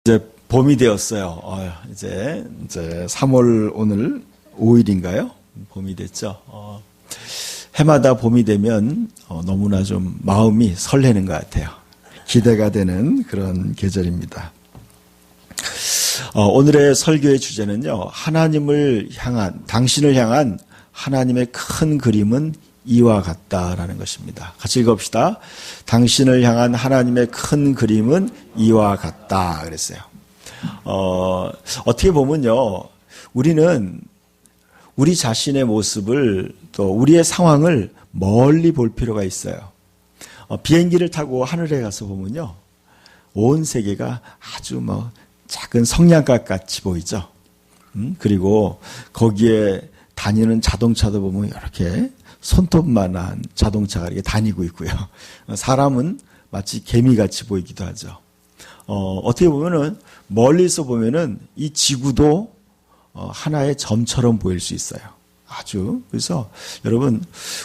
이제 봄이 되었어요. 이제 3월 오늘 5일인가요? 봄이 됐죠. 해마다 봄이 되면 너무나 좀 마음이 설레는 것 같아요. 기대가 되는 그런 계절입니다. 오늘의 설교의 주제는요, 당신을 향한 하나님의 큰 그림은 이와 같다라는 것입니다. 같이 읽어봅시다. 당신을 향한 하나님의 큰 그림은 이와 같다 그랬어요. 어떻게 보면요, 우리는 우리 자신의 모습을 또 우리의 상황을 멀리 볼 필요가 있어요. 비행기를 타고 하늘에 가서 보면요, 온 세계가 아주 작은 성냥갑 같이 보이죠. 그리고 거기에 다니는 자동차도 보면 이렇게 손톱만한 자동차가 이렇게 다니고 있고요. 사람은 마치 개미같이 보이기도 하죠. 어떻게 보면은 멀리서 보면은 이 지구도 하나의 점처럼 보일 수 있어요. 그래서 여러분,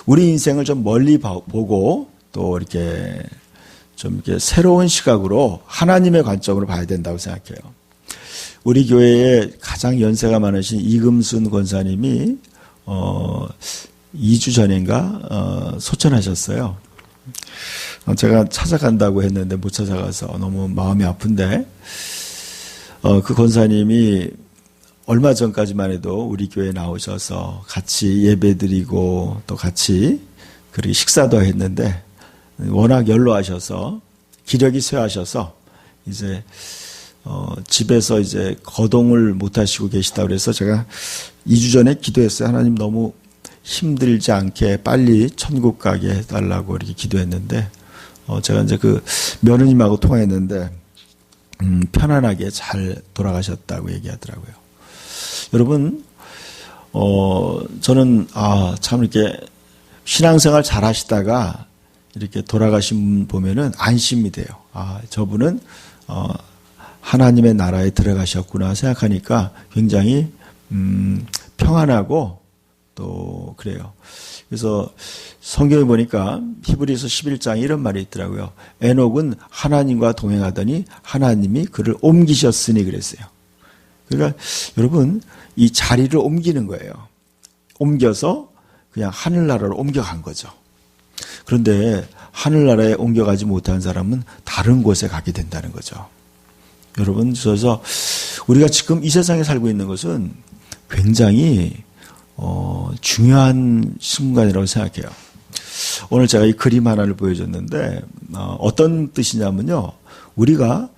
우리 인생을 좀 멀리 보고 또 이렇게 새로운 시각으로 하나님의 관점으로 봐야 된다고 생각해요. 우리 교회에 가장 연세가 많으신 이금순 권사님이 2주 전인가 소천하셨어요. 제가 찾아간다고 했는데 못 찾아가서 너무 마음이 아픈데, 그 권사님이 얼마 전까지만 해도 우리 교회에 나오셔서 같이 예배드리고 또 같이 그렇게 식사도 했는데, 워낙 연로하셔서 기력이 쇠하셔서 이제 집에서 이제 거동을 못 하시고 계시다 그래서 제가 2주 전에 기도했어요. 하나님, 너무 힘들지 않게 빨리 천국 가게 해달라고 이렇게 기도했는데, 제가 이제 그 며느님하고 통화했는데, 편안하게 잘 돌아가셨다고 얘기하더라고요. 여러분, 저는, 참 이렇게 신앙생활 잘 하시다가 이렇게 돌아가신 분 보면은 안심이 돼요. 저분은, 하나님의 나라에 들어가셨구나 생각하니까 굉장히, 평안하고 또 그래요. 그래서 성경에 보니까 히브리서 11장에 이런 말이 있더라고요. 에녹은 하나님과 동행하더니 하나님이 그를 옮기셨으니 그랬어요. 그러니까 여러분, 이 자리를 옮기는 거예요. 옮겨서 그냥 하늘나라로 옮겨간 거죠. 그런데 하늘나라에 옮겨가지 못한 사람은 다른 곳에 가게 된다는 거죠. 여러분, 그래서 우리가 지금 이 세상에 살고 있는 것은 굉장히 중요한 순간이라고 생각해요. 오늘 제가 이 그림 하나를 보여줬는데, 어떤 뜻이냐면요, 우리가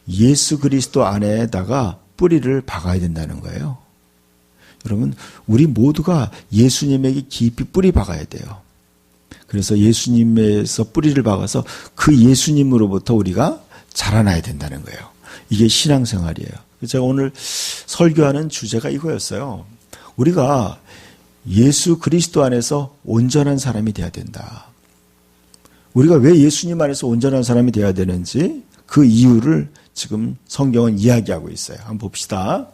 예수 그리스도 안에다가 뿌리를 박아야 된다는 거예요. 여러분, 우리 모두가 예수님에게 깊이 뿌리 박아야 돼요. 그래서 예수님에서 뿌리를 박아서 그 예수님으로부터 우리가 자라나야 된다는 거예요. 이게 신앙생활이에요. 제가 오늘 설교하는 주제가 이거였어요. 우리가 예수 그리스도 안에서 온전한 사람이 되어야 된다. 우리가 왜 예수님 안에서 온전한 사람이 되어야 되는지 그 이유를 지금 성경은 이야기하고 있어요. 한번 봅시다.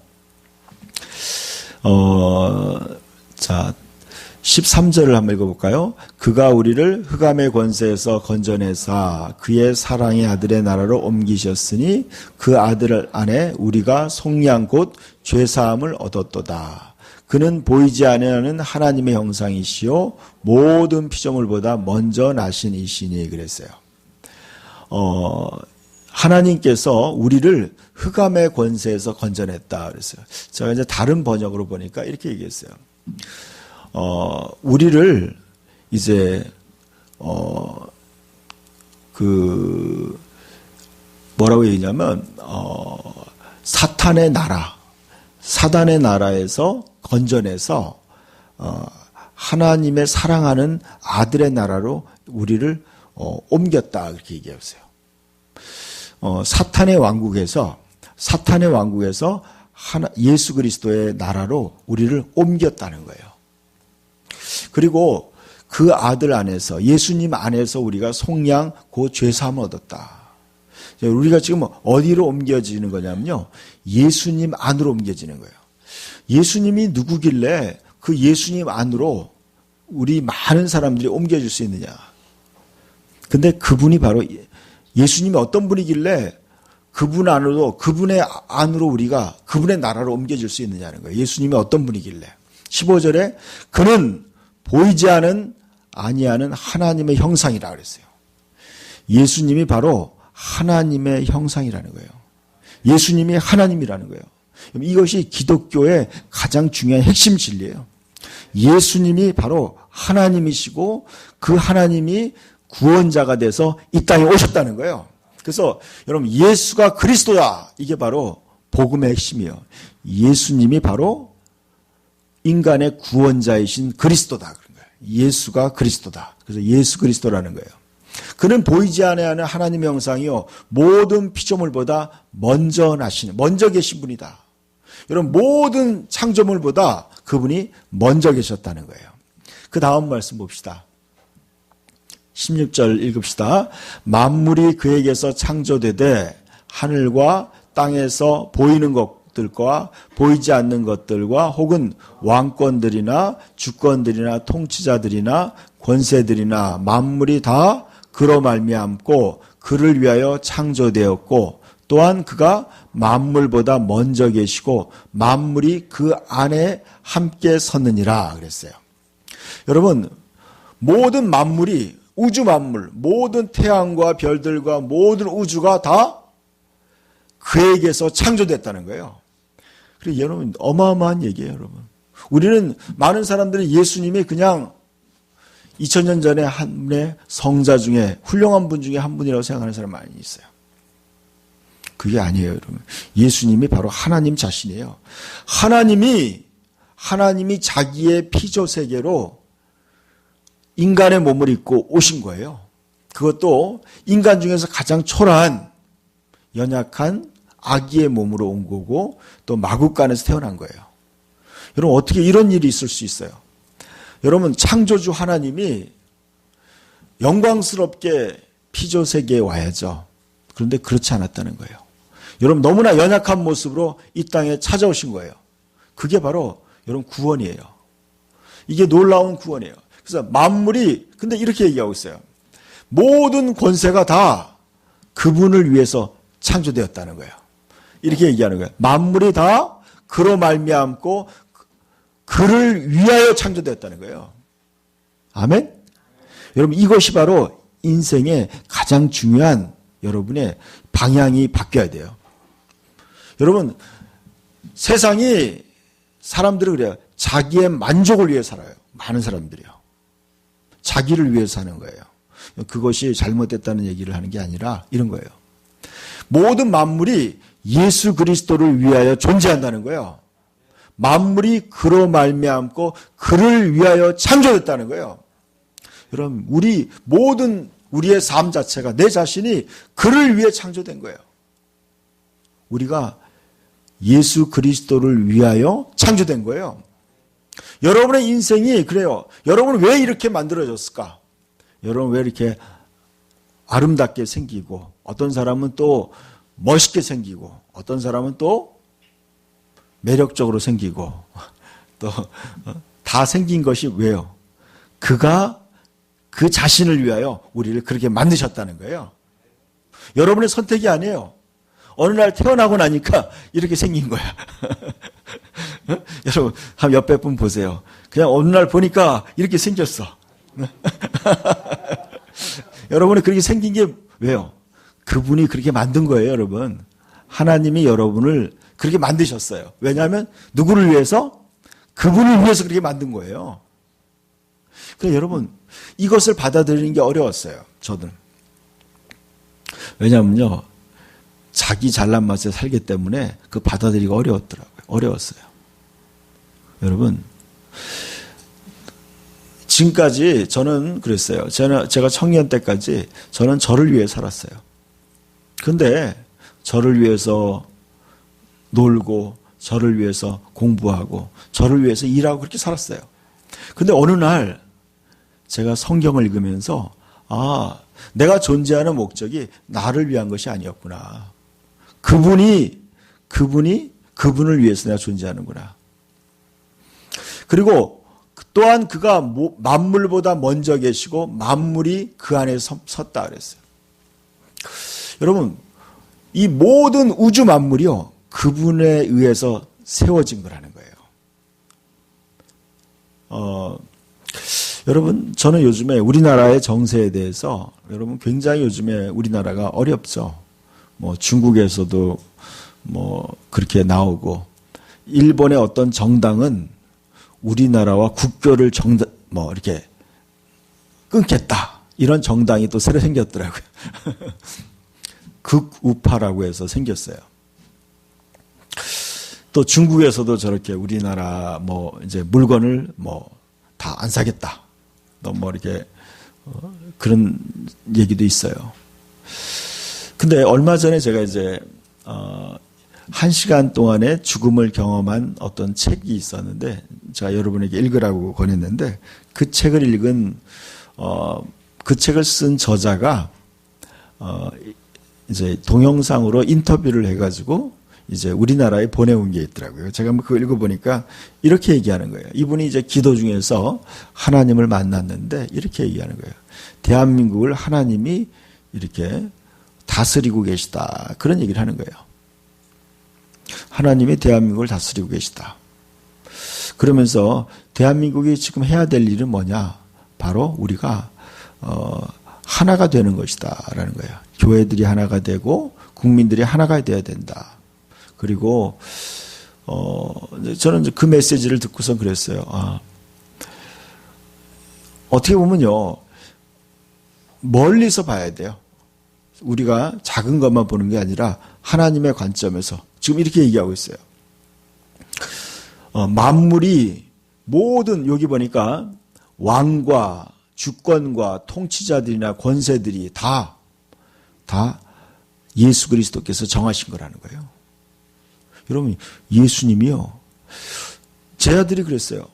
13절을 한번 읽어볼까요? 그가 우리를 흑암의 권세에서 건져내사 그의 사랑의 아들의 나라로 옮기셨으니 그 아들 안에 우리가 속량 곧 죄사함을 얻었도다. 그는 보이지 아니하는 하나님의 형상이시요 모든 피조물보다 먼저 나신 이시니 그랬어요. 하나님께서 우리를 흑암의 권세에서 건져냈다 그랬어요. 제가 이제 다른 번역으로 보니까 이렇게 얘기했어요. 우리를 이제 뭐라고 얘기냐면 사탄의 나라에서 건져내서 하나님의 사랑하는 아들의 나라로 우리를 옮겼다 그렇게 얘기했어요. 사탄의 왕국에서 예수 그리스도의 나라로 우리를 옮겼다는 거예요. 그리고 그 아들 안에서, 예수님 안에서 우리가 속량 곧 죄사함을 얻었다. 우리가 지금 어디로 옮겨지는 거냐면요, 예수님 안으로 옮겨지는 거예요. 예수님이 누구길래 그 예수님 안으로 우리 많은 사람들이 옮겨질 수 있느냐. 근데 그분이 바로 예수님이 어떤 분이길래 그분 안으로, 그분의 안으로 우리가 그분의 나라로 옮겨질 수 있느냐는 거예요. 예수님이 어떤 분이길래. 15절에 그는 보이지 않은 아니하는 하나님의 형상이라 그랬어요. 예수님이 바로 하나님의 형상이라는 거예요. 예수님이 하나님이라는 거예요. 이것이 기독교의 가장 중요한 핵심 진리예요. 예수님이 바로 하나님이시고 그 하나님이 구원자가 돼서 이 땅에 오셨다는 거예요. 그래서 여러분 예수가 그리스도다. 이게 바로 복음의 핵심이에요. 예수님이 바로 인간의 구원자이신 그리스도다. 그런 거예요. 예수가 그리스도다. 그래서 예수 그리스도라는 거예요. 그는 보이지 않는 하나님의 형상이요 모든 피조물보다 먼저 계신 분이다. 여러분 모든 창조물보다 그분이 먼저 계셨다는 거예요. 그 다음 말씀 봅시다. 16절 읽읍시다. 만물이 그에게서 창조되되 하늘과 땅에서 보이는 것들과 보이지 않는 것들과 혹은 왕권들이나 주권들이나 통치자들이나 권세들이나 만물이 다 그로 말미암고 그를 위하여 창조되었고 또한 그가 만물보다 먼저 계시고 만물이 그 안에 함께 섰느니라 그랬어요. 여러분 모든 만물이 우주 만물, 모든 태양과 별들과 모든 우주가 다 그에게서 창조됐다는 거예요. 그리고 여러분 어마어마한 얘기예요, 여러분. 우리는 많은 사람들이 예수님이 그냥 2000년 전에 한 분의 성자 중에 훌륭한 분 중에 한 분이라고 생각하는 사람 많이 있어요. 그게 아니에요, 여러분. 예수님이 바로 하나님 자신이에요. 하나님이 자기의 피조 세계로 인간의 몸을 입고 오신 거예요. 그것도 인간 중에서 가장 초라한 연약한 아기의 몸으로 온 거고 또 마구간에서 태어난 거예요. 여러분 어떻게 이런 일이 있을 수 있어요? 여러분 창조주 하나님이 영광스럽게 피조 세계에 와야죠. 그런데 그렇지 않았다는 거예요. 여러분 너무나 연약한 모습으로 이 땅에 찾아오신 거예요. 그게 바로 여러분 구원이에요. 이게 놀라운 구원이에요. 그래서 만물이 근데 이렇게 얘기하고 있어요. 모든 권세가 다 그분을 위해서 창조되었다는 거예요. 이렇게 얘기하는 거예요. 만물이 다 그로 말미암고 그를 위하여 창조되었다는 거예요. 아멘? 여러분 이것이 바로 인생의 가장 중요한 여러분의 방향이 바뀌어야 돼요. 여러분 세상이 사람들은 그래요. 자기의 만족을 위해 살아요. 많은 사람들이요. 자기를 위해서 사는 거예요. 그것이 잘못됐다는 얘기를 하는 게 아니라 이런 거예요. 모든 만물이 예수 그리스도를 위하여 존재한다는 거예요. 만물이 그로 말미암고 그를 위하여 창조됐다는 거예요. 여러분 우리의 삶 자체가 내 자신이 그를 위해 창조된 거예요. 우리가 예수 그리스도를 위하여 창조된 거예요. 여러분의 인생이 그래요. 여러분은 왜 이렇게 만들어졌을까? 여러분 왜 이렇게 아름답게 생기고 어떤 사람은 또 멋있게 생기고 어떤 사람은 또 매력적으로 생기고 또 다 생긴 것이 왜요? 그가 그 자신을 위하여 우리를 그렇게 만드셨다는 거예요. 여러분의 선택이 아니에요. 어느 날 태어나고 나니까 이렇게 생긴 거야. 여러분 한 옆에 분 보세요. 그냥 어느 날 보니까 이렇게 생겼어. 여러분이 그렇게 생긴 게 왜요? 그분이 그렇게 만든 거예요, 여러분. 하나님이 여러분을 그렇게 만드셨어요. 왜냐하면 누구를 위해서? 그분을 위해서 그렇게 만든 거예요. 그래서 여러분 이것을 받아들이는 게 어려웠어요. 저는. 왜냐하면요. 자기 잘난 맛에 살기 때문에 그 받아들이기가 어려웠더라고요. 어려웠어요. 여러분 지금까지 저는 그랬어요. 제가 청년 때까지 저는 저를 위해 살았어요. 근데 저를 위해서 놀고 저를 위해서 공부하고 저를 위해서 일하고 그렇게 살았어요. 근데 어느 날 제가 성경을 읽으면서 내가 존재하는 목적이 나를 위한 것이 아니었구나. 그분을 위해서 내가 존재하는구나. 그리고 또한 그가 만물보다 먼저 계시고 만물이 그 안에 섰다 그랬어요. 여러분 이 모든 우주 만물이요, 그분에 의해서 세워진 거라는 거예요. 여러분, 저는 요즘에 우리나라의 정세에 대해서, 여러분, 굉장히 요즘에 우리나라가 어렵죠. 뭐 중국에서도 뭐 그렇게 나오고, 일본의 어떤 정당은 우리나라와 국교를 이렇게 끊겠다, 이런 정당이 또 새로 생겼더라고요. 극우파라고 해서 생겼어요. 또 중국에서도 저렇게 우리나라 이제 물건을 다 안 사겠다, 이렇게 그런 얘기도 있어요. 근데 얼마 전에 제가 이제 1시간 동안의 죽음을 경험한 어떤 책이 있었는데, 제가 여러분에게 읽으라고 권했는데, 그 책을 읽은 그 책을 쓴 저자가 이제 동영상으로 인터뷰를 해가지고 이제 우리나라에 보내온 게 있더라고요. 제가 그거 읽어보니까 이렇게 얘기하는 거예요. 이분이 이제 기도 중에서 하나님을 만났는데 이렇게 얘기하는 거예요. 대한민국을 하나님이 이렇게 다스리고 계시다, 그런 얘기를 하는 거예요. 하나님이 대한민국을 다스리고 계시다. 그러면서 대한민국이 지금 해야 될 일은 뭐냐? 바로 우리가 하나가 되는 것이다 라는 거예요. 교회들이 하나가 되고 국민들이 하나가 되어야 된다. 그리고 저는 그 메시지를 듣고서 그랬어요. 어떻게 보면요, 멀리서 봐야 돼요. 우리가 작은 것만 보는 게 아니라 하나님의 관점에서 지금 이렇게 얘기하고 있어요. 만물이 모든, 여기 보니까 왕과 주권과 통치자들이나 권세들이 다 예수 그리스도께서 정하신 거라는 거예요. 여러분, 예수님이요, 제 아들이 그랬어요.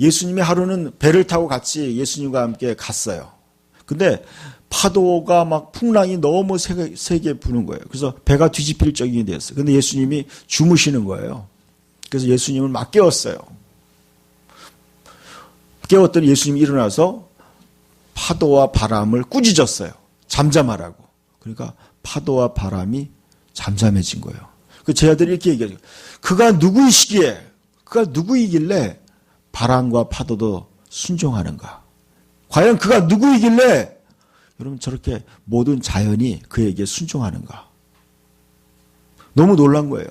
예수님이 하루는 배를 타고 같이 예수님과 함께 갔어요. 근데 파도가 막 풍랑이 너무 세게 부는 거예요. 그래서 배가 뒤집힐 적이 되었어요. 근데 예수님이 주무시는 거예요. 그래서 예수님을 막 깨웠어요. 깨웠더니 예수님이 일어나서 파도와 바람을 꾸짖었어요. 잠잠하라고. 그러니까 파도와 바람이 잠잠해진 거예요. 제 아들이 이렇게 얘기하죠. 그가 누구이길래 바람과 파도도 순종하는가? 과연 그가 누구이길래 여러분 저렇게 모든 자연이 그에게 순종하는가? 너무 놀란 거예요.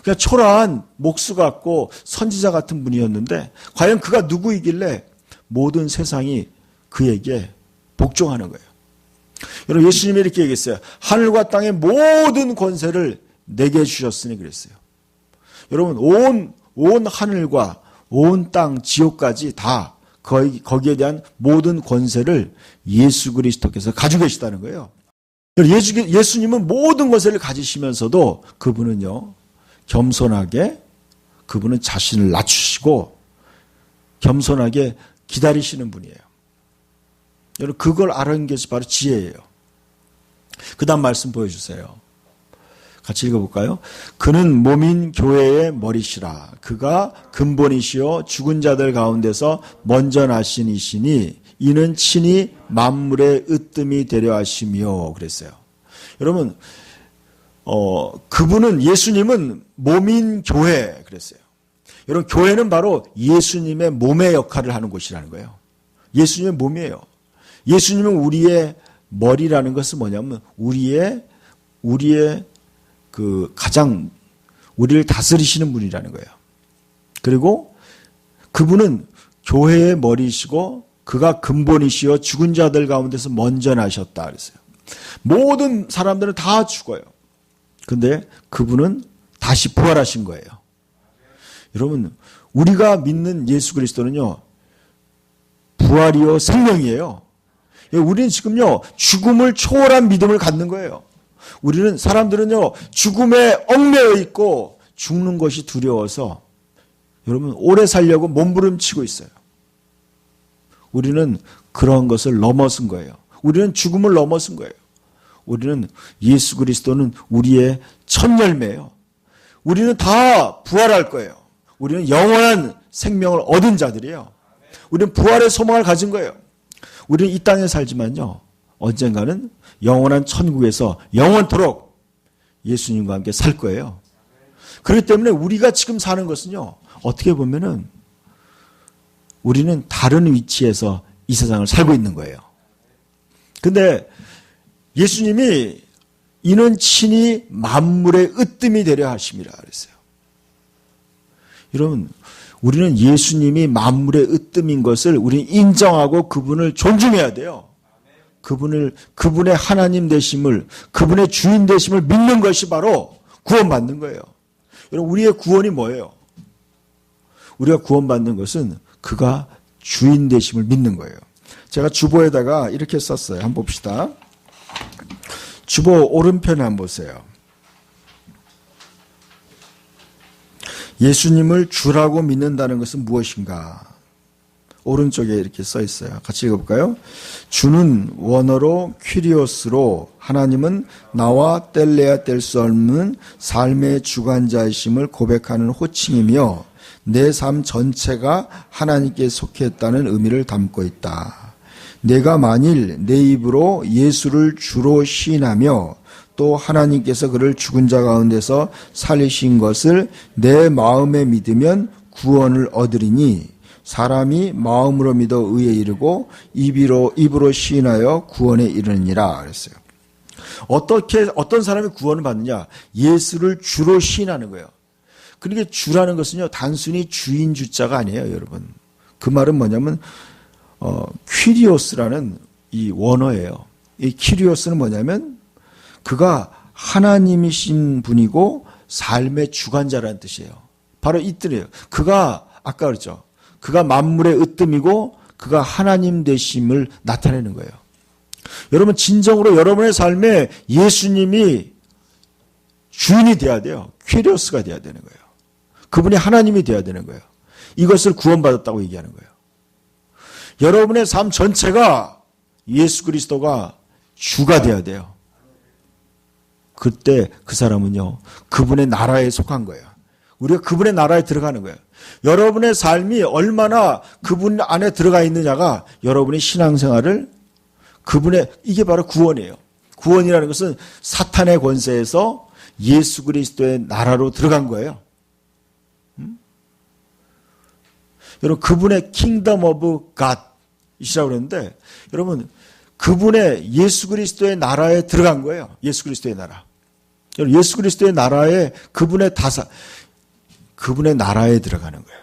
그냥 초라한 목수 같고 선지자 같은 분이었는데 과연 그가 누구이길래 모든 세상이 그에게 복종하는 거예요. 여러분, 예수님이 이렇게 얘기했어요. 하늘과 땅의 모든 권세를 내게 주셨으니 그랬어요. 여러분, 온 하늘과 온 땅, 지옥까지 다 거기에 대한 모든 권세를 예수 그리스도께서 가지고 계시다는 거예요. 예수님은 모든 권세를 가지시면서도 그분은요, 겸손하게, 그분은 자신을 낮추시고 겸손하게 기다리시는 분이에요. 여러분, 그걸 알아낸 것이 바로 지혜예요. 그 다음 말씀 보여주세요. 같이 읽어볼까요? 그는 몸인 교회의 머리시라. 그가 근본이시요 죽은 자들 가운데서 먼저 나신 이시니 이는 친히 만물의 으뜸이 되려 하시며 그랬어요. 여러분, 그분은, 예수님은 몸인 교회 그랬어요. 여러분, 교회는 바로 예수님의 몸의 역할을 하는 곳이라는 거예요. 예수님의 몸이에요. 예수님은 우리의 머리라는 것은 뭐냐면 우리의 가장 우리를 다스리시는 분이라는 거예요. 그리고 그분은 교회의 머리이시고 그가 근본이시여 죽은 자들 가운데서 먼저 나셨다 그랬어요. 모든 사람들은 다 죽어요. 근데 그분은 다시 부활하신 거예요. 여러분, 우리가 믿는 예수 그리스도는요, 부활이요 생명이에요. 우리는 지금요, 죽음을 초월한 믿음을 갖는 거예요. 사람들은요, 죽음에 얽매여 있고 죽는 것이 두려워서 여러분, 오래 살려고 몸부림치고 있어요. 우리는 그런 것을 넘어선 거예요. 우리는 죽음을 넘어선 거예요. 우리는 예수 그리스도는 우리의 첫 열매예요. 우리는 다 부활할 거예요. 우리는 영원한 생명을 얻은 자들이에요. 우리는 부활의 소망을 가진 거예요. 우리는 이 땅에 살지만요, 언젠가는 영원한 천국에서 영원토록 예수님과 함께 살 거예요. 그렇기 때문에 우리가 지금 사는 것은요, 어떻게 보면은 우리는 다른 위치에서 이 세상을 살고 있는 거예요. 근데 예수님이 이는 친히 만물의 으뜸이 되려 하심이라 그랬어요. 여러분, 우리는 예수님이 만물의 으뜸인 것을 우리는 인정하고 그분을 존중해야 돼요. 그분의 하나님 되심을, 그분의 주인 되심을 믿는 것이 바로 구원받는 거예요. 여러분, 우리의 구원이 뭐예요? 우리가 구원받는 것은 그가 주인 되심을 믿는 거예요. 제가 주보에다가 이렇게 썼어요. 한번 봅시다. 주보 오른편에 한번 보세요. 예수님을 주라고 믿는다는 것은 무엇인가? 오른쪽에 이렇게 써 있어요. 같이 읽어볼까요? 주는 원어로 퀴리오스로 하나님은 나와 뗄래야 뗄 수 없는 삶의 주관자이심을 고백하는 호칭이며 내 삶 전체가 하나님께 속했다는 의미를 담고 있다. 내가 만일 내 입으로 예수를 주로 시인하며 또 하나님께서 그를 죽은 자 가운데서 살리신 것을 내 마음에 믿으면 구원을 얻으리니 사람이 마음으로 믿어 의에 이르고 입으로 시인하여 구원에 이르느니라 그랬어요. 어떤 사람이 구원을 받느냐? 예수를 주로 시인하는 거예요. 그러니까 주라는 것은요, 단순히 주인 주자가 아니에요, 여러분. 그 말은 뭐냐면 퀴리오스라는 이 원어예요. 이 퀴리오스는 뭐냐면 그가 하나님이신 분이고 삶의 주관자라는 뜻이에요. 바로 이 뜻이에요. 그가 아까 그랬죠. 그가 만물의 으뜸이고 그가 하나님 되심을 나타내는 거예요. 여러분, 진정으로 여러분의 삶에 예수님이 주인이 돼야 돼요. 퀴리오스가 돼야 되는 거예요. 그분이 하나님이 돼야 되는 거예요. 이것을 구원받았다고 얘기하는 거예요. 여러분의 삶 전체가 예수 그리스도가 주가 돼야 돼요. 그때 그 사람은요, 그분의 나라에 속한 거예요. 우리가 그분의 나라에 들어가는 거예요. 여러분의 삶이 얼마나 그분 안에 들어가 있느냐가 여러분의 신앙생활을 이게 바로 구원이에요. 구원이라는 것은 사탄의 권세에서 예수 그리스도의 나라로 들어간 거예요. 여러분, 그분의 킹덤 오브 갓이라고 그랬는데, 여러분, 그분의 예수 그리스도의 나라에 들어간 거예요. 예수 그리스도의 나라. 여러분, 예수 그리스도의 나라에 그분의 나라에 들어가는 거예요.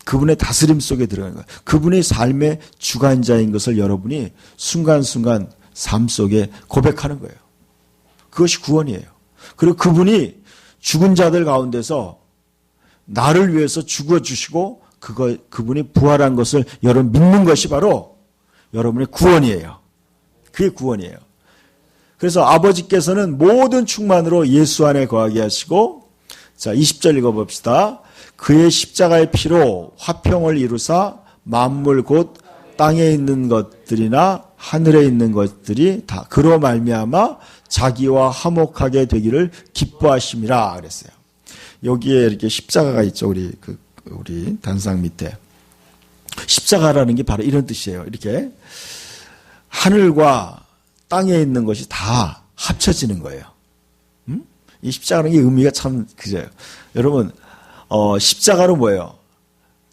그분의 다스림 속에 들어가는 거예요. 그분의 삶의 주관자인 것을 여러분이 순간순간 삶 속에 고백하는 거예요. 그것이 구원이에요. 그리고 그분이 죽은 자들 가운데서 나를 위해서 죽어주시고 그분이 부활한 것을 여러분 믿는 것이 바로 여러분의 구원이에요. 그게 구원이에요. 그래서 아버지께서는 모든 충만으로 예수 안에 거하게 하시고, 자, 20절 읽어봅시다. 그의 십자가의 피로 화평을 이루사 만물 곧 땅에 있는 것들이나 하늘에 있는 것들이 다 그로 말미암아 자기와 화목하게 되기를 기뻐하심이라 그랬어요. 여기에 이렇게 십자가가 있죠. 우리 단상 밑에. 십자가라는 게 바로 이런 뜻이에요. 이렇게 하늘과 땅에 있는 것이 다 합쳐지는 거예요. 이 십자가라는 게 의미가 참 그죠. 여러분, 십자가로 뭐예요?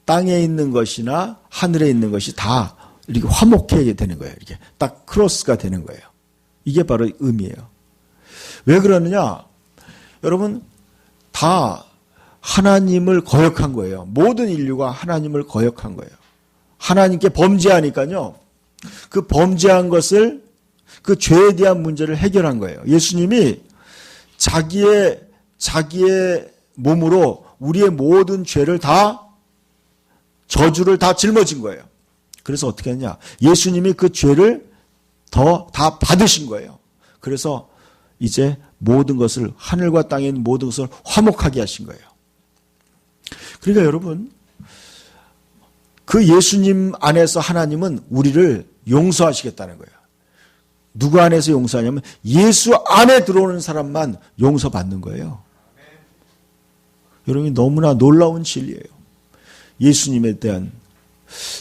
땅에 있는 것이나 하늘에 있는 것이 다 이렇게 화목하게 되는 거예요. 이렇게 딱 크로스가 되는 거예요. 이게 바로 의미예요. 왜 그러느냐? 여러분, 다 하나님을 거역한 거예요. 모든 인류가 하나님을 거역한 거예요. 하나님께 범죄하니까요. 그 범죄한 것을, 그 죄에 대한 문제를 해결한 거예요. 예수님이 자기의 몸으로 우리의 모든 죄를 다, 저주를 다 짊어진 거예요. 그래서 어떻게 했냐? 예수님이 그 죄를 다 받으신 거예요. 그래서 이제 모든 것을, 하늘과 땅에 있는 모든 것을 화목하게 하신 거예요. 그러니까 여러분, 그 예수님 안에서 하나님은 우리를 용서하시겠다는 거예요. 누구 안에서 용서하냐면 예수 안에 들어오는 사람만 용서받는 거예요. 여러분, 너무나 놀라운 진리예요. 예수님에 대한.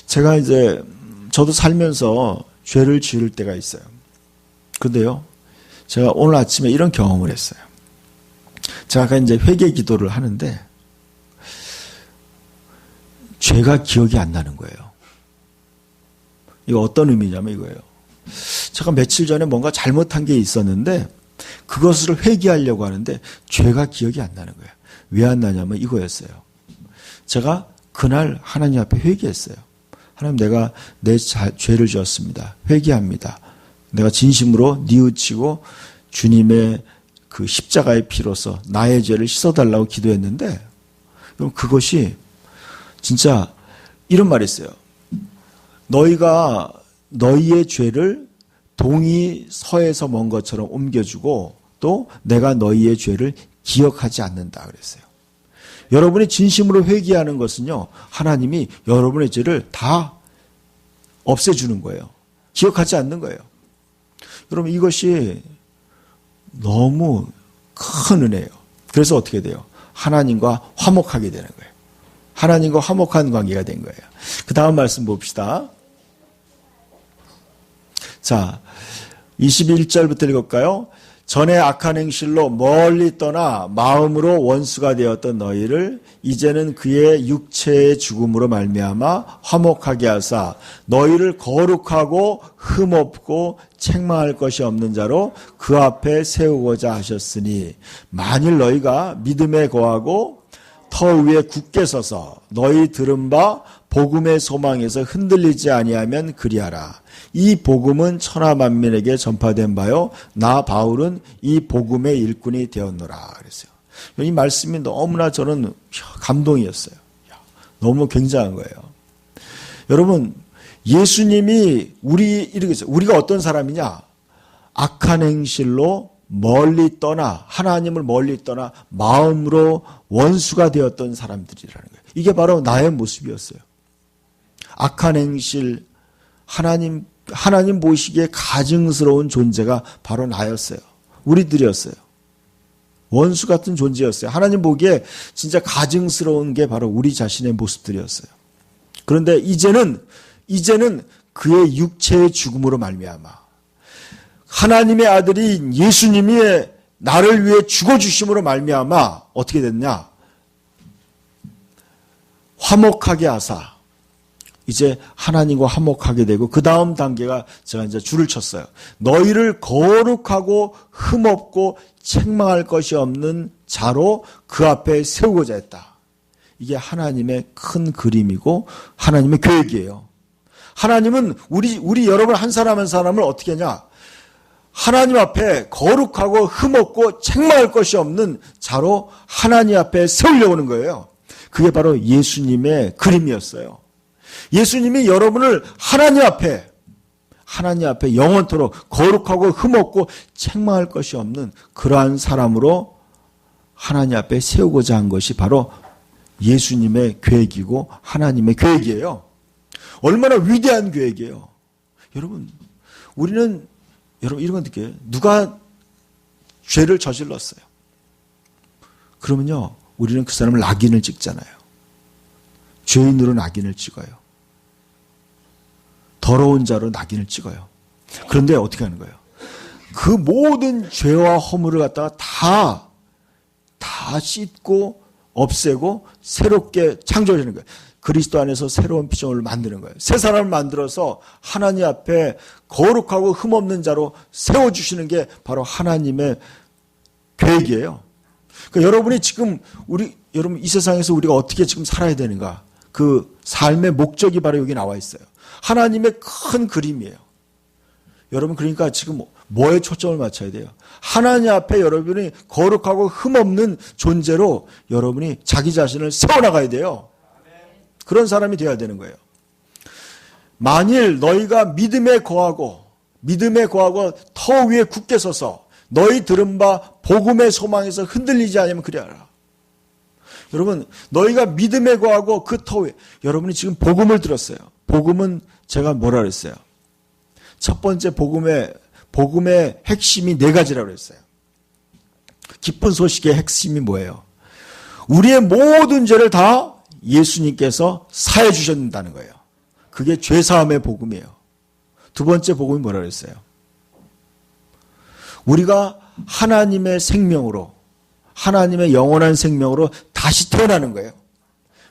제가 이제 저도 살면서 죄를 지을 때가 있어요. 근데요, 제가 오늘 아침에 이런 경험을 했어요. 제가 이제 회개 기도를 하는데 죄가 기억이 안 나는 거예요. 이거 어떤 의미냐면 이거예요. 제가 며칠 전에 뭔가 잘못한 게 있었는데 그것을 회개하려고 하는데 죄가 기억이 안 나는 거예요. 왜 안 나냐면 이거였어요. 제가 그날 하나님 앞에 회개했어요. 하나님, 내가 내 죄를 지었습니다. 회개합니다. 내가 진심으로 뉘우치고 주님의 그 십자가의 피로서 나의 죄를 씻어달라고 기도했는데, 그럼 그것이 진짜 이런 말이 있어요. 너희가 너희의 죄를 동이 서에서 먼 것처럼 옮겨주고 또 내가 너희의 죄를 기억하지 않는다 그랬어요. 여러분이 진심으로 회개하는 것은요, 하나님이 여러분의 죄를 다 없애주는 거예요. 기억하지 않는 거예요. 여러분, 이것이 너무 큰 은혜예요. 그래서 어떻게 돼요? 하나님과 화목하게 되는 거예요. 하나님과 화목한 관계가 된 거예요. 그 다음 말씀 봅시다. 자, 21절부터 읽을까요? 전에 악한 행실로 멀리 떠나 마음으로 원수가 되었던 너희를 이제는 그의 육체의 죽음으로 말미암아 화목하게 하사 너희를 거룩하고 흠없고 책망할 것이 없는 자로 그 앞에 세우고자 하셨으니, 만일 너희가 믿음에 거하고 터 위에 굳게 서서 너희 들은 바 복음의 소망에서 흔들리지 아니하면 그리하라. 이 복음은 천하 만민에게 전파된 바요 나 바울은 이 복음의 일꾼이 되었노라 그랬어요. 이 말씀이 너무나 저는 감동이었어요. 너무 굉장한 거예요. 여러분, 예수님이 우리가 어떤 사람이냐? 악한 행실로 멀리 떠나, 하나님을 멀리 떠나 마음으로 원수가 되었던 사람들이라는 거예요. 이게 바로 나의 모습이었어요. 악한 행실, 하나님 보시기에 가증스러운 존재가 바로 나였어요. 우리들이었어요. 원수 같은 존재였어요. 하나님 보기에 진짜 가증스러운 게 바로 우리 자신의 모습들이었어요. 그런데 이제는 그의 육체의 죽음으로 말미암아 하나님의 아들인 예수님이 나를 위해 죽어주심으로 말미암아 어떻게 됐냐? 화목하게 하사 이제 하나님과 화목하게 되고, 그 다음 단계가 제가 이제 줄을 쳤어요. 너희를 거룩하고 흠없고 책망할 것이 없는 자로 그 앞에 세우고자 했다. 이게 하나님의 큰 그림이고 하나님의 계획이에요. 하나님은 우리 여러분 한 사람 한 사람을 어떻게 하냐? 하나님 앞에 거룩하고 흠없고 책망할 것이 없는 자로 하나님 앞에 세우려고 하는 거예요. 그게 바로 예수님의 그림이었어요. 예수님이 여러분을 하나님 앞에 영원토록 거룩하고 흠없고 책망할 것이 없는 그러한 사람으로 하나님 앞에 세우고자 한 것이 바로 예수님의 계획이고 하나님의 계획이에요. 얼마나 위대한 계획이에요. 여러분, 우리는 이런 건 느껴요. 누가 죄를 저질렀어요. 그러면요, 우리는 그 사람을 낙인을 찍잖아요. 죄인으로 낙인을 찍어요. 더러운 자로 낙인을 찍어요. 그런데 어떻게 하는 거예요? 그 모든 죄와 허물을 갖다가 다 씻고 없애고 새롭게 창조하는 거예요. 그리스도 안에서 새로운 피조물을 만드는 거예요. 새 사람을 만들어서 하나님 앞에 거룩하고 흠없는 자로 세워주시는 게 바로 하나님의 계획이에요. 그러니까 여러분이 지금 여러분 이 세상에서 우리가 어떻게 지금 살아야 되는가? 그 삶의 목적이 바로 여기 나와 있어요. 하나님의 큰 그림이에요. 여러분, 그러니까 지금 뭐에 초점을 맞춰야 돼요? 하나님 앞에 여러분이 거룩하고 흠없는 존재로 여러분이 자기 자신을 세워나가야 돼요. 그런 사람이 되어야 되는 거예요. 만일 너희가 믿음에 거하고 터 위에 굳게 서서 너희 들은 바 복음의 소망에서 흔들리지 않으면 그리하라. 여러분, 너희가 믿음에 거하고 그 터 위에, 여러분이 지금 복음을 들었어요. 복음은 제가 뭐라 그랬어요? 첫 번째 복음의 핵심이 4가지라고 그랬어요. 기쁜 소식의 핵심이 뭐예요? 우리의 모든 죄를 다 예수님께서 사해 주셨다는 거예요. 그게 죄사함의 복음이에요. 두 번째 복음이 뭐라 그랬어요? 우리가 하나님의 생명으로 하나님의 영원한 생명으로 다시 태어나는 거예요.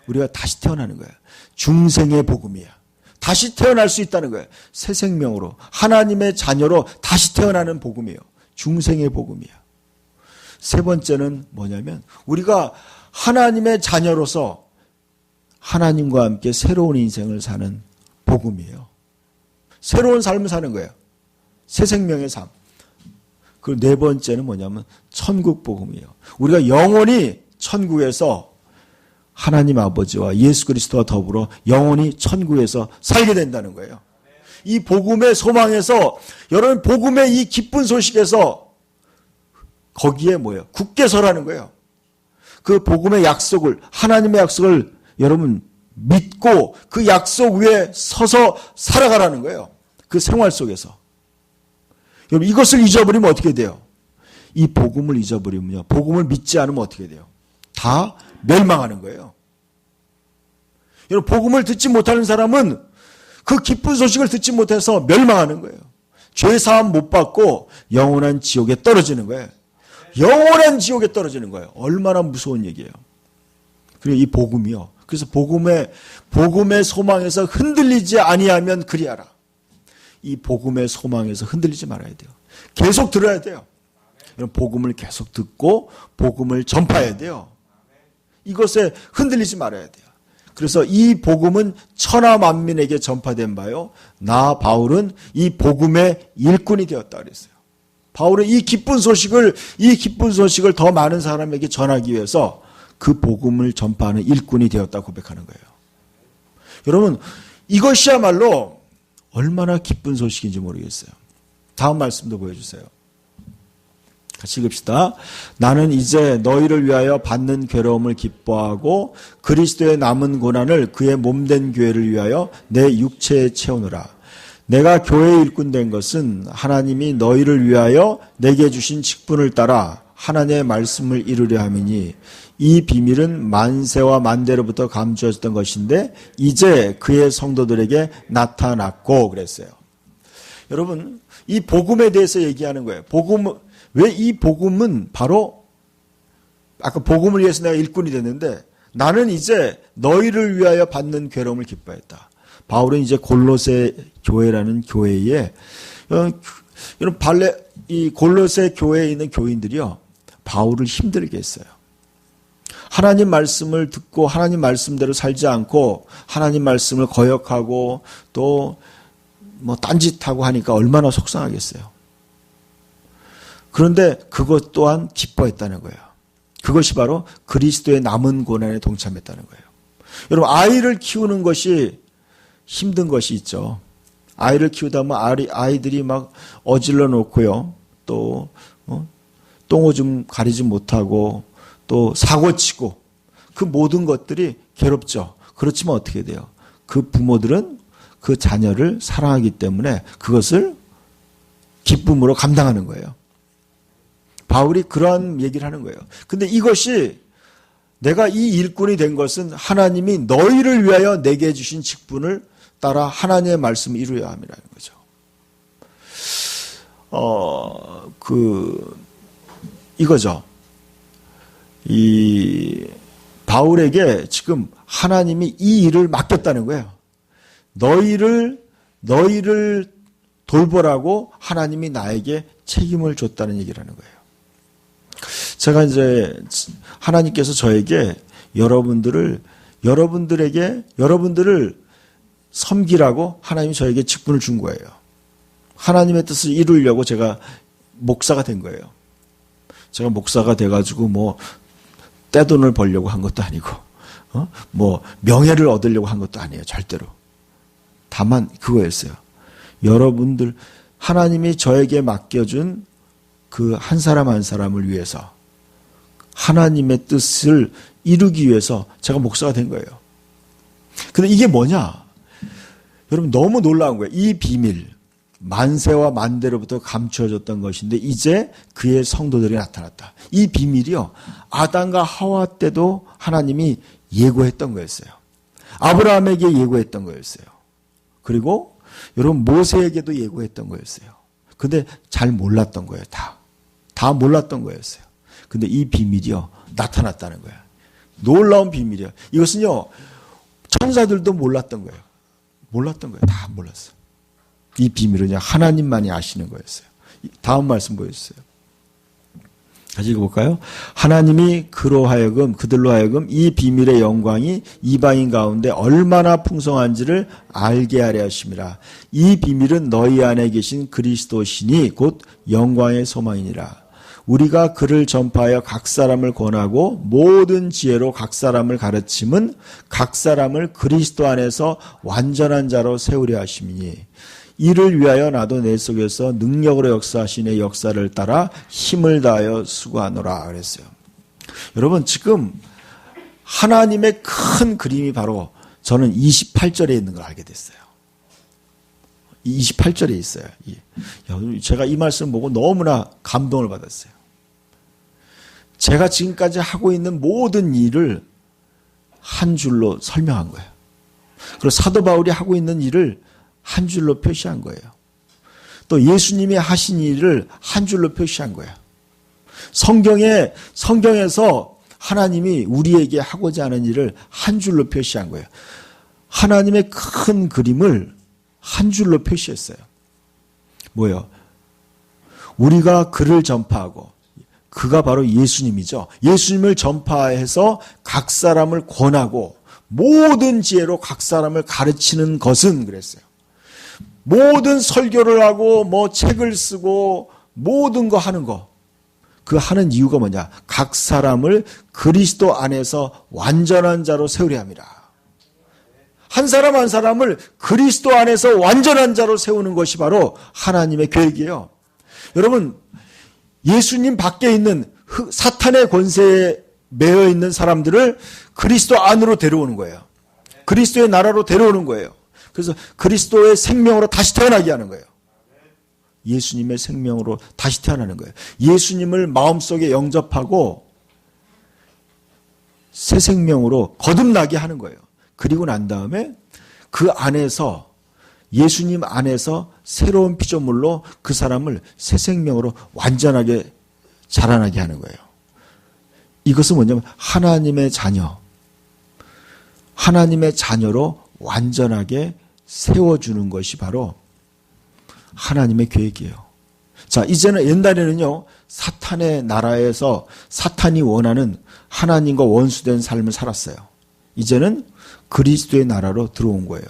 우리가 다시 태어나는 거예요. 중생의 복음이야. 다시 태어날 수 있다는 거예요. 새 생명으로 하나님의 자녀로 다시 태어나는 복음이에요. 중생의 복음이야. 세 번째는 뭐냐면 우리가 하나님의 자녀로서 하나님과 함께 새로운 인생을 사는 복음이에요. 새로운 삶을 사는 거예요. 새 생명의 삶. 그리고 네 번째는 뭐냐면 천국 복음이에요. 우리가 영원히 천국에서 하나님 아버지와 예수 그리스도와 더불어 영원히 천국에서 살게 된다는 거예요. 이 복음의 소망에서 여러분 복음의 이 기쁜 소식에서 거기에 뭐예요? 굳게 서라는 거예요. 그 복음의 약속을 하나님의 약속을 여러분 믿고 그 약속 위에 서서 살아가라는 거예요. 그 생활 속에서. 여러분 이것을 잊어버리면 어떻게 돼요? 이 복음을 잊어버리면요. 복음을 믿지 않으면 어떻게 돼요? 다 멸망하는 거예요. 여러분 복음을 듣지 못하는 사람은 그 기쁜 소식을 듣지 못해서 멸망하는 거예요. 죄사함 못 받고 영원한 지옥에 떨어지는 거예요. 영원한 지옥에 떨어지는 거예요. 얼마나 무서운 얘기예요. 그리고 이 복음이요. 그래서 복음의 소망에서 흔들리지 아니하면 그리하라. 이 복음의 소망에서 흔들리지 말아야 돼요. 계속 들어야 돼요. 복음을 계속 듣고 복음을 전파해야 돼요. 이것에 흔들리지 말아야 돼요. 그래서 이 복음은 천하 만민에게 전파된 바요. 나 바울은 이 복음의 일꾼이 되었다 그랬어요. 바울은 이 기쁜 소식을 더 많은 사람에게 전하기 위해서 그 복음을 전파하는 일꾼이 되었다 고백하는 거예요. 여러분 이것이야말로 얼마나 기쁜 소식인지 모르겠어요. 다음 말씀도 보여주세요. 같이 읽읍시다. 나는 이제 너희를 위하여 받는 괴로움을 기뻐하고 그리스도의 남은 고난을 그의 몸된 교회를 위하여 내 육체에 채우노라. 내가 교회의 일꾼 된 것은 하나님이 너희를 위하여 내게 주신 직분을 따라 하나님의 말씀을 이루려 함이니 이 비밀은 만세와 만대로부터 감추어졌던 것인데 이제 그의 성도들에게 나타났고 그랬어요. 여러분 이 복음에 대해서 얘기하는 거예요. 왜 이 복음은 바로 아까 복음을 위해서 내가 일꾼이 됐는데 나는 이제 너희를 위하여 받는 괴로움을 기뻐했다. 바울은 이제 골로새 교회라는 교회에 이 골로새 교회에 있는 교인들이요 바울을 힘들게 했어요. 하나님 말씀을 듣고 하나님 말씀대로 살지 않고 하나님 말씀을 거역하고 또 뭐 딴짓하고 하니까 얼마나 속상하겠어요. 그런데 그것 또한 기뻐했다는 거예요. 그것이 바로 그리스도의 남은 고난에 동참했다는 거예요. 여러분 아이를 키우는 것이 힘든 것이 있죠. 아이를 키우다 보면 아이들이 막 어질러 놓고요. 또 똥오줌 가리지 못하고 또 사고치고 그 모든 것들이 괴롭죠. 그렇지만 어떻게 돼요? 그 부모들은 그 자녀를 사랑하기 때문에 그것을 기쁨으로 감당하는 거예요. 바울이 그러한 얘기를 하는 거예요. 근데 이것이 내가 이 일꾼이 된 것은 하나님이 너희를 위하여 내게 주신 직분을 따라 하나님의 말씀을 이루어야 함이라는 거죠. 이거죠. 이 바울에게 지금 하나님이 이 일을 맡겼다는 거예요. 너희를 돌보라고 하나님이 나에게 책임을 줬다는 얘기를 하는 거예요. 제가 이제 하나님께서 저에게 여러분들을 섬기라고 하나님이 저에게 직분을 준 거예요. 하나님의 뜻을 이루려고 제가 목사가 된 거예요. 제가 목사가 돼가지고 뭐 떼돈을 벌려고 한 것도 아니고 뭐 명예를 얻으려고 한 것도 아니에요. 절대로. 다만 그거였어요. 여러분들 하나님이 저에게 맡겨준 그 한 사람 한 사람을 위해서 하나님의 뜻을 이루기 위해서 제가 목사가 된 거예요. 근데 이게 뭐냐? 여러분 너무 놀라운 거예요. 이 비밀 만세와 만대로부터 감추어졌던 것인데 이제 그의 성도들이 나타났다. 이 비밀이요. 아담과 하와 때도 하나님이 예고했던 거였어요. 아브라함에게 예고했던 거였어요. 그리고 여러분 모세에게도 예고했던 거였어요. 근데 잘 몰랐던 거예요. 다 몰랐던 거였어요. 근데 이 비밀이요, 나타났다는 거야. 놀라운 비밀이야. 이것은요, 천사들도 몰랐던 거예요. 몰랐던 거예요. 다 몰랐어요. 이 비밀은 하나님만이 아시는 거였어요. 다음 말씀 보여주세요. 다시 읽어볼까요? 하나님이 그들로 하여금 이 비밀의 영광이 이방인 가운데 얼마나 풍성한지를 알게 하려 하심이라. 이 비밀은 너희 안에 계신 그리스도시니 곧 영광의 소망이니라. 우리가 그를 전파하여 각 사람을 권하고 모든 지혜로 각 사람을 가르침은 각 사람을 그리스도 안에서 완전한 자로 세우려 하심이니 이를 위하여 나도 내 속에서 능력으로 역사하시는 역사를 따라 힘을 다하여 수고하노라 그랬어요. 여러분, 지금 하나님의 큰 그림이 바로 저는 28절에 있는 걸 알게 됐어요. 28절에 있어요. 제가 이 말씀 보고 너무나 감동을 받았어요. 제가 지금까지 하고 있는 모든 일을 한 줄로 설명한 거예요. 그리고 사도 바울이 하고 있는 일을 한 줄로 표시한 거예요. 또 예수님이 하신 일을 한 줄로 표시한 거예요. 성경에서 하나님이 우리에게 하고자 하는 일을 한 줄로 표시한 거예요. 하나님의 큰 그림을 한 줄로 표시했어요. 뭐예요? 우리가 그를 전파하고, 그가 바로 예수님이죠. 예수님을 전파해서 각 사람을 권하고 모든 지혜로 각 사람을 가르치는 것은 그랬어요. 모든 설교를 하고 책을 쓰고 모든 거 하는 거. 그 하는 이유가 뭐냐? 각 사람을 그리스도 안에서 완전한 자로 세우려 합니다. 한 사람 한 사람을 그리스도 안에서 완전한 자로 세우는 것이 바로 하나님의 계획이에요. 여러분, 예수님 밖에 있는 사탄의 권세에 매여 있는 사람들을 그리스도 안으로 데려오는 거예요. 그리스도의 나라로 데려오는 거예요. 그래서 그리스도의 생명으로 다시 태어나게 하는 거예요. 예수님의 생명으로 다시 태어나는 거예요. 예수님을 마음속에 영접하고 새 생명으로 거듭나게 하는 거예요. 그리고 난 다음에 그 안에서, 예수님 안에서 새로운 피조물로 그 사람을 새 생명으로 완전하게 자라나게 하는 거예요. 이것은 뭐냐면 하나님의 자녀로 완전하게 세워주는 것이 바로 하나님의 계획이에요. 자, 이제는 옛날에는요, 사탄의 나라에서 사탄이 원하는 하나님과 원수된 삶을 살았어요. 이제는 그리스도의 나라로 들어온 거예요.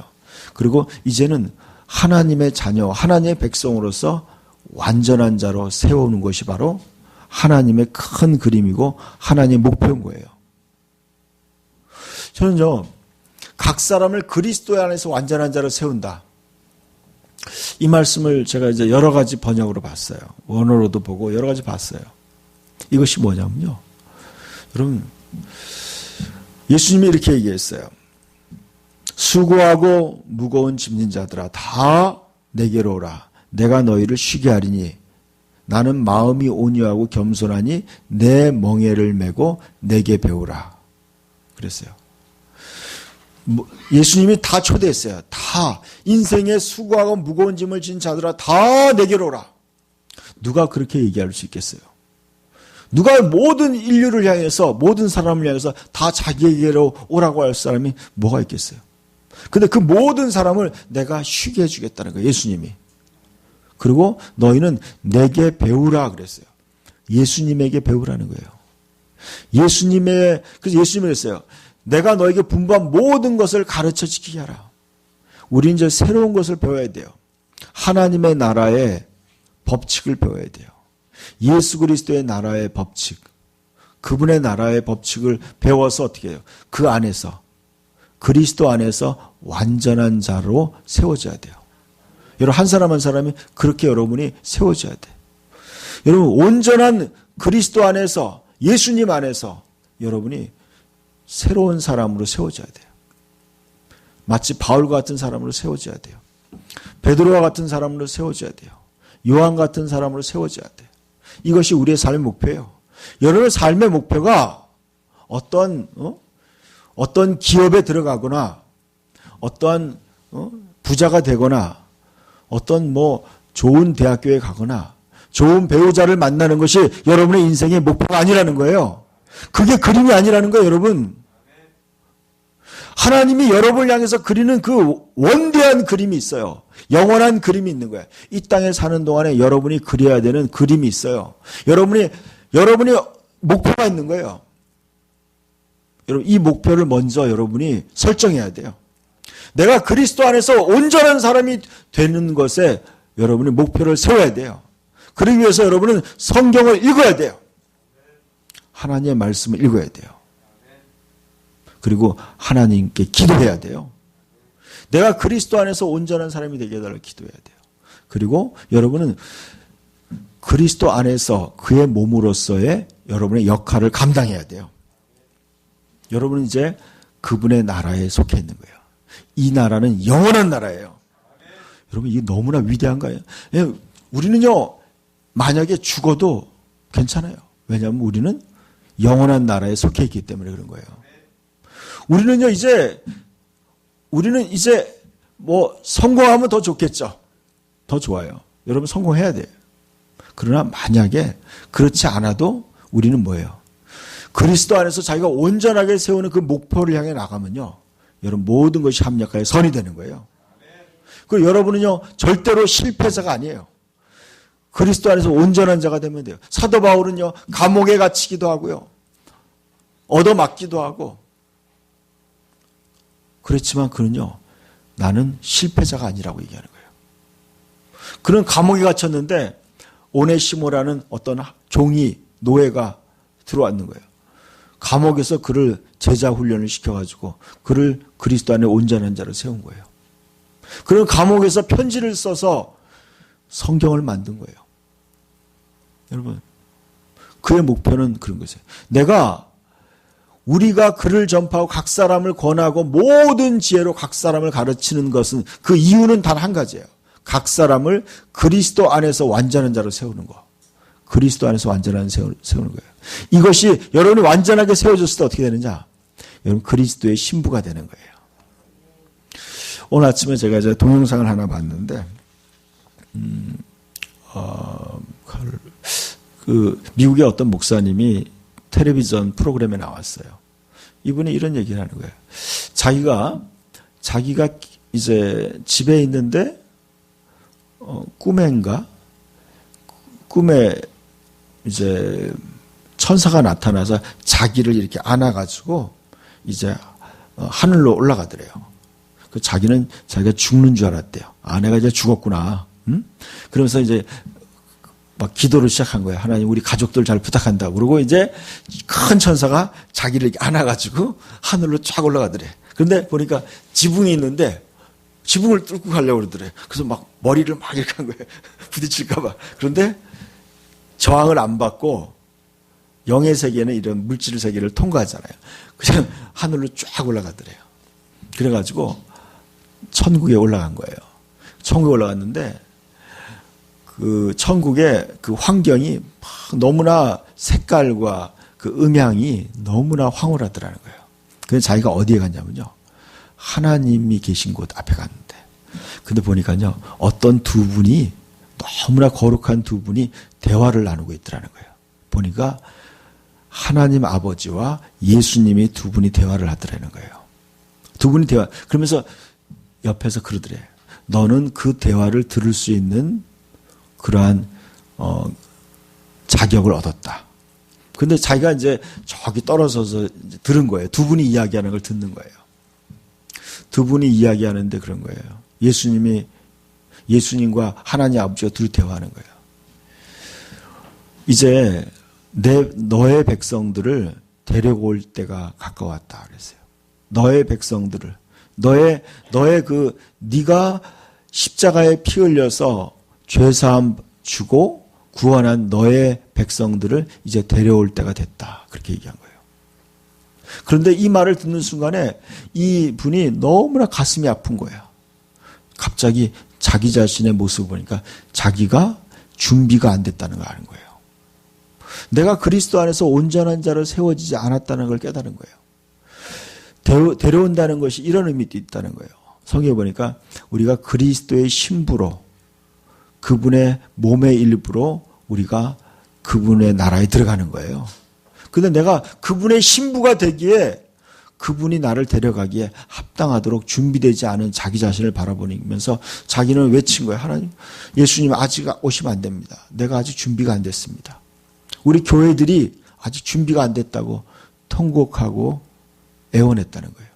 그리고 이제는 하나님의 자녀, 하나님의 백성으로서 완전한 자로 세우는 것이 바로 하나님의 큰 그림이고 하나님의 목표인 거예요. 저는요, 각 사람을 그리스도 안에서 완전한 자로 세운다. 이 말씀을 제가 이제 여러 가지 번역으로 봤어요. 원어로도 보고 여러 가지 봤어요. 이것이 뭐냐면요, 여러분, 예수님이 이렇게 얘기했어요. 수고하고 무거운 짐진 자들아, 다 내게로 오라. 내가 너희를 쉬게 하리니 나는 마음이 온유하고 겸손하니 내 멍에를 메고 내게 배우라. 그랬어요. 예수님이 다 초대했어요. 다 인생에 수고하고 무거운 짐을 진 자들아, 다 내게로 오라. 누가 그렇게 얘기할 수 있겠어요? 누가 모든 인류를 향해서, 모든 사람을 향해서 다 자기에게로 오라고 할 사람이 뭐가 있겠어요? 근데 그 모든 사람을 내가 쉬게 해주겠다는 거예요, 예수님이. 그리고 너희는 내게 배우라 그랬어요. 예수님에게 배우라는 거예요. 그래서 예수님이 그랬어요. 내가 너에게 분부한 모든 것을 가르쳐 지키게 하라. 우리 이제 새로운 것을 배워야 돼요. 하나님의 나라의 법칙을 배워야 돼요. 예수 그리스도의 나라의 법칙, 그분의 나라의 법칙을 배워서 어떻게 해요? 그 안에서, 그리스도 안에서 완전한 자로 세워져야 돼요. 여러분, 한 사람 한 사람이 그렇게 여러분이 세워져야 돼요. 여러분, 온전한 그리스도 안에서, 예수님 안에서 여러분이 새로운 사람으로 세워져야 돼요. 마치 바울과 같은 사람으로 세워져야 돼요. 베드로와 같은 사람으로 세워져야 돼요. 요한 같은 사람으로 세워져야 돼요. 이것이 우리의 삶의 목표예요. 여러분의 삶의 목표가 어떤 기업에 들어가거나, 어떤 부자가 되거나, 어떤 좋은 대학교에 가거나, 좋은 배우자를 만나는 것이 여러분의 인생의 목표가 아니라는 거예요. 그게 그림이 아니라는 거예요, 여러분. 하나님이 여러분을 향해서 그리는 그 원대한 그림이 있어요. 영원한 그림이 있는 거예요. 이 땅에 사는 동안에 여러분이 그려야 되는 그림이 있어요. 여러분이 목표가 있는 거예요. 여러분, 이 목표를 먼저 여러분이 설정해야 돼요. 내가 그리스도 안에서 온전한 사람이 되는 것에 여러분이 목표를 세워야 돼요. 그러기 위해서 여러분은 성경을 읽어야 돼요. 하나님의 말씀을 읽어야 돼요. 그리고 하나님께 기도해야 돼요. 내가 그리스도 안에서 온전한 사람이 되게 해달라고 기도해야 돼요. 그리고 여러분은 그리스도 안에서 그의 몸으로서의 여러분의 역할을 감당해야 돼요. 여러분은 이제 그분의 나라에 속해 있는 거예요. 이 나라는 영원한 나라예요. 여러분, 이게 너무나 위대한가요? 우리는요, 만약에 죽어도 괜찮아요. 왜냐하면 우리는 영원한 나라에 속해 있기 때문에 그런 거예요. 우리는 이제 뭐 성공하면 더 좋겠죠. 더 좋아요. 여러분, 성공해야 돼요. 그러나 만약에 그렇지 않아도 우리는 뭐예요? 그리스도 안에서 자기가 온전하게 세우는 그 목표를 향해 나가면요, 여러분, 모든 것이 합력하여 선이 되는 거예요. 그리고 여러분은요, 절대로 실패자가 아니에요. 그리스도 안에서 온전한 자가 되면 돼요. 사도 바울은요, 감옥에 갇히기도 하고요, 얻어맞기도 하고, 그렇지만 그는요, 나는 실패자가 아니라고 얘기하는 거예요. 그는 감옥에 갇혔는데 오네시모라는 어떤 종이, 노예가 들어왔는 거예요. 감옥에서 그를 제자 훈련을 시켜가지고 그를 그리스도 안에 온전한 자로 세운 거예요. 그는 감옥에서 편지를 써서 성경을 만든 거예요. 여러분, 그의 목표는 그런 거예요. 우리가 글을 전파하고 각 사람을 권하고 모든 지혜로 각 사람을 가르치는 것은, 그 이유는 단 한 가지예요. 각 사람을 그리스도 안에서 완전한 자로 세우는 거. 그리스도 안에서 완전한 세우는 거예요. 이것이 여러분이 완전하게 세워졌을 때 어떻게 되느냐? 여러분, 그리스도의 신부가 되는 거예요. 오늘 아침에 제가 이제 동영상을 하나 봤는데, 미국의 어떤 목사님이 텔레비전 프로그램에 나왔어요. 이분이 이런 얘기를 하는 거예요. 자기가 이제 집에 있는데, 꿈에 이제 천사가 나타나서 자기를 이렇게 안아가지고 이제 하늘로 올라가더래요. 그 자기가 죽는 줄 알았대요. 아내가 이제 죽었구나. 응? 그러면서 이제 막 기도를 시작한 거예요. 하나님, 우리 가족들 잘 부탁한다. 그러고 이제 큰 천사가 자기를 이렇게 안아가지고 하늘로 쫙 올라가더래. 그런데 보니까 지붕이 있는데 지붕을 뚫고 가려고 그러더래. 그래서 막 머리를 막 이렇게 한 거예요. 부딪힐까봐. 그런데 저항을 안 받고 영의 세계는 이런 물질 세계를 통과하잖아요. 그냥 하늘로 쫙 올라가더래요. 그래가지고 천국에 올라간 거예요. 천국에 올라갔는데 그 천국의 그 환경이 너무나 색깔과 그 음향이 너무나 황홀하더라는 거예요. 그래서 자기가 어디에 갔냐면요, 하나님이 계신 곳 앞에 갔는데, 근데 보니까요, 어떤 두 분이, 너무나 거룩한 두 분이 대화를 나누고 있더라는 거예요. 보니까 하나님 아버지와 예수님이 두 분이 대화를 하더라는 거예요. 두 분이 그러면서 옆에서 그러더래요. 너는 그 대화를 들을 수 있는 그러한 자격을 얻었다. 근데 자기가 이제 저기 떨어져서 이제 들은 거예요. 두 분이 이야기하는 걸 듣는 거예요. 두 분이 이야기하는데 그런 거예요. 예수님과 하나님 아버지가 둘이 대화하는 거예요. 이제 너의 백성들을 데려올 때가 가까웠다 그랬어요. 너의 백성들을, 네가 십자가에 피 흘려서 죄사함 주고 구원한 너의 백성들을 이제 데려올 때가 됐다. 그렇게 얘기한 거예요. 그런데 이 말을 듣는 순간에 이 분이 너무나 가슴이 아픈 거예요. 갑자기 자기 자신의 모습을 보니까 자기가 준비가 안 됐다는 걸 아는 거예요. 내가 그리스도 안에서 온전한 자로 세워지지 않았다는 걸 깨달은 거예요. 데려온다는 것이 이런 의미도 있다는 거예요. 성경에 보니까 우리가 그리스도의 신부로, 그분의 몸의 일부로 우리가 그분의 나라에 들어가는 거예요. 근데 내가 그분의 신부가 되기에 그분이 나를 데려가기에 합당하도록 준비되지 않은 자기 자신을 바라보면서 자기는 외친 거예요. 하나님, 예수님 아직 오시면 안 됩니다. 내가 아직 준비가 안 됐습니다. 우리 교회들이 아직 준비가 안 됐다고 통곡하고 애원했다는 거예요.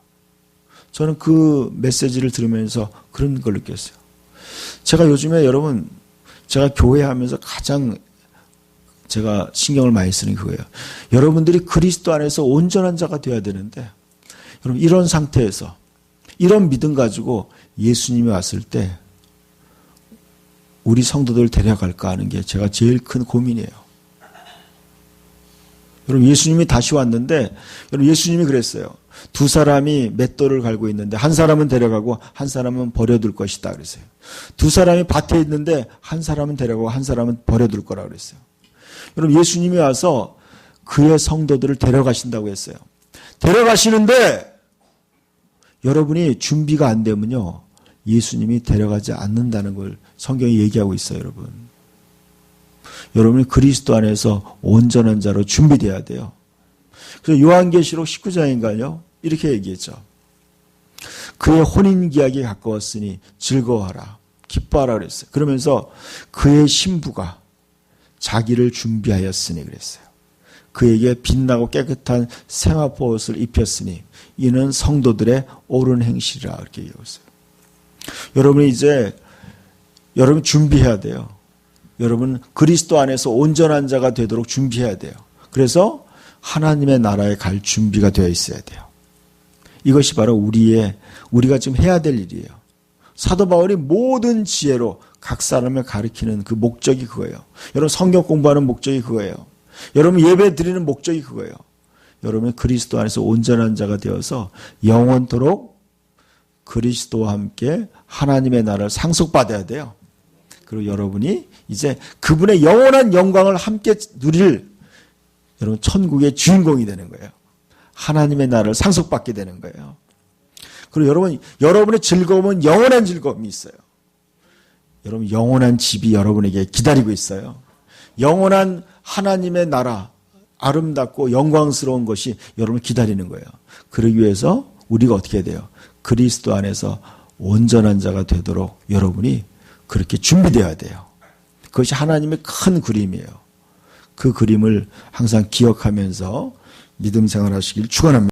저는 그 메시지를 들으면서 그런 걸 느꼈어요. 제가 요즘에 여러분, 제가 교회하면서 가장 제가 신경을 많이 쓰는 그거예요. 여러분들이 그리스도 안에서 온전한 자가 되어야 되는데, 여러분 이런 상태에서 이런 믿음 가지고 예수님이 왔을 때 우리 성도들 데려갈까 하는 게 제가 제일 큰 고민이에요. 여러분 예수님이 다시 왔는데, 여러분 예수님이 그랬어요. 두 사람이 맷돌을 갈고 있는데 한 사람은 데려가고 한 사람은 버려둘 것이다 그랬어요. 두 사람이 밭에 있는데 한 사람은 데려가고 한 사람은 버려둘 거라 그랬어요. 여러분 예수님이 와서 그의 성도들을 데려가신다고 했어요. 데려가시는데 여러분이 준비가 안 되면요, 예수님이 데려가지 않는다는 걸 성경이 얘기하고 있어요. 여러분, 여러분이 그리스도 안에서 온전한 자로 준비돼야 돼요. 그래서 요한계시록 19장인가요? 이렇게 얘기했죠. 그의 혼인기약이 가까웠으니 즐거워하라, 기뻐하라 그랬어요. 그러면서 그의 신부가 자기를 준비하였으니 그랬어요. 그에게 빛나고 깨끗한 세마포 옷을 입혔으니 이는 성도들의 옳은 행실이라 이렇게 얘기했어요. 여러분이 이제 여러분 준비해야 돼요. 여러분 그리스도 안에서 온전한 자가 되도록 준비해야 돼요. 그래서 하나님의 나라에 갈 준비가 되어 있어야 돼요. 이것이 바로 우리가 지금 해야 될 일이에요. 사도 바울이 모든 지혜로 각 사람을 가리키는 그 목적이 그거예요. 여러분 성경 공부하는 목적이 그거예요. 여러분 예배 드리는 목적이 그거예요. 여러분이 그리스도 안에서 온전한 자가 되어서 영원토록 그리스도와 함께 하나님의 나라를 상속받아야 돼요. 그리고 여러분이 이제 그분의 영원한 영광을 함께 누릴 여러분 천국의 주인공이 되는 거예요. 하나님의 나라를 상속받게 되는 거예요. 그리고 여러분의 즐거움은 영원한 즐거움이 있어요. 여러분 영원한 집이 여러분에게 기다리고 있어요. 영원한 하나님의 나라, 아름답고 영광스러운 것이 여러분을 기다리는 거예요. 그러기 위해서 우리가 어떻게 해야 돼요? 그리스도 안에서 온전한 자가 되도록 여러분이 그렇게 준비되어야 돼요. 그것이 하나님의 큰 그림이에요. 그 그림을 항상 기억하면서 믿음 생활하시길 축원합니다.